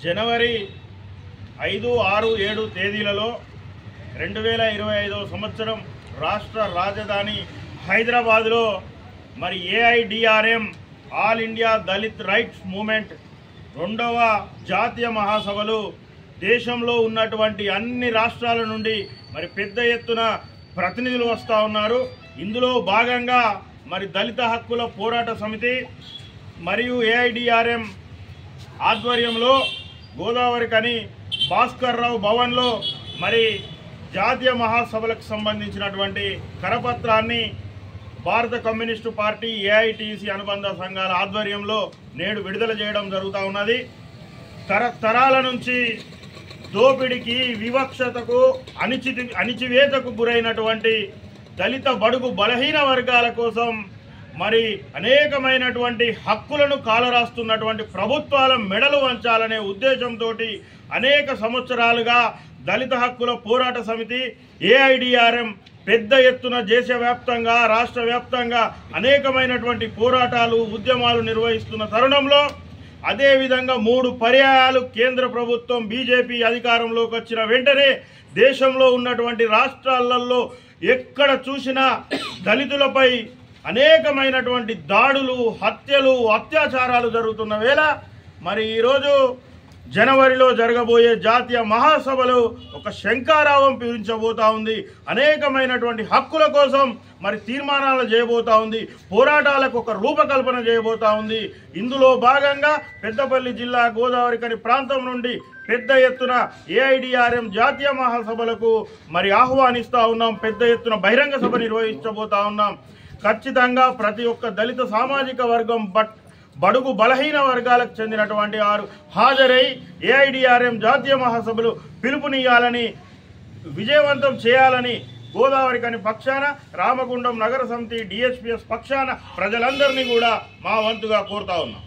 జనవరి 5, 6, 7 తేదీలలో 2025 సంవత్సరం రాష్ట్ర రాజధాని హైదరాబాద్లో మరి AIDRM all India Dalit rights movement 2వ జాతీయ మహాసభలు దేశంలో ఉన్నటువంటి అన్ని రాష్ట్రాల నుండి మరి పెద్ద ఎత్తున ప్రతినిధులు వస్తూ ఉన్నారు. ఇందులో భాగంగా మరి దళిత హక్కుల పోరాట సమితి మరియు ఏఐడిఆర్ఎం ఆధ్వర్యంలో గోదావరికని భాస్కర్రావు భవన్లో మరి జాతీయ మహాసభలకు సంబంధించినటువంటి కరపత్రాన్ని భారత కమ్యూనిస్టు పార్టీ ఏఐటీసీ అనుబంధ సంఘాల ఆధ్వర్యంలో నేడు విడుదల చేయడం జరుగుతూ ఉన్నది. తరతరాల నుంచి దోపిడికి, వివక్షతకు, అణిచివేతకు గురైనటువంటి దళిత బడుగు బలహీన వర్గాల కోసం మరి అనేకమైనటువంటి హక్కులను కాలరాస్తున్నటువంటి ప్రభుత్వాల మెడలు వంచాలనే ఉద్దేశంతో అనేక సంవత్సరాలుగా దళిత హక్కుల పోరాట సమితి ఏఐడిఆర్ఎం పెద్ద ఎత్తున దేశవ్యాప్తంగా, రాష్ట్ర వ్యాప్తంగా అనేకమైనటువంటి పోరాటాలు, ఉద్యమాలు నిర్వహిస్తున్న తరుణంలో అదేవిధంగా 3 పర్యాయాలు కేంద్ర ప్రభుత్వం బీజేపీ అధికారంలోకి వచ్చిన వెంటనే దేశంలో ఉన్నటువంటి రాష్ట్రాలలో ఎక్కడ చూసినా దళితులపై అనేకమైనటువంటి దాడులు, హత్యలు, అత్యాచారాలు జరుగుతున్న వేళ మరి ఈరోజు జనవరిలో జరగబోయే జాతీయ మహాసభలు ఒక శంఖారావం పీల్చబోతా ఉంది. అనేకమైనటువంటి హక్కుల కోసం మరి తీర్మానాలు చేయబోతా ఉంది, పోరాటాలకు ఒక రూపకల్పన చేయబోతా ఉంది. ఇందులో భాగంగా పెద్దపల్లి జిల్లా గోదావరికని ప్రాంతం నుండి పెద్ద ఎత్తున ఏఐడిఆర్ఎం జాతీయ మహాసభలకు మరి ఆహ్వానిస్తూ ఉన్నాం. పెద్ద ఎత్తున బహిరంగ సభ నిర్వహించబోతా ఉన్నాం. ఖచ్చితంగా ప్రతి ఒక్క దళిత సామాజిక వర్గం బడుగు బలహీన వర్గాలకు చెందినటువంటి వారు హాజరై ఏఐడిఆర్ఎం జాతీయ మహాసభలు పిలుపునియాలని, విజయవంతం చేయాలని గోదావరికని పక్షాన, రామగుండం నగర సమితి డిఎస్పిఎస్ పక్షాన ప్రజలందరినీ కూడా మా వంతుగా కోరుతా ఉన్నాం.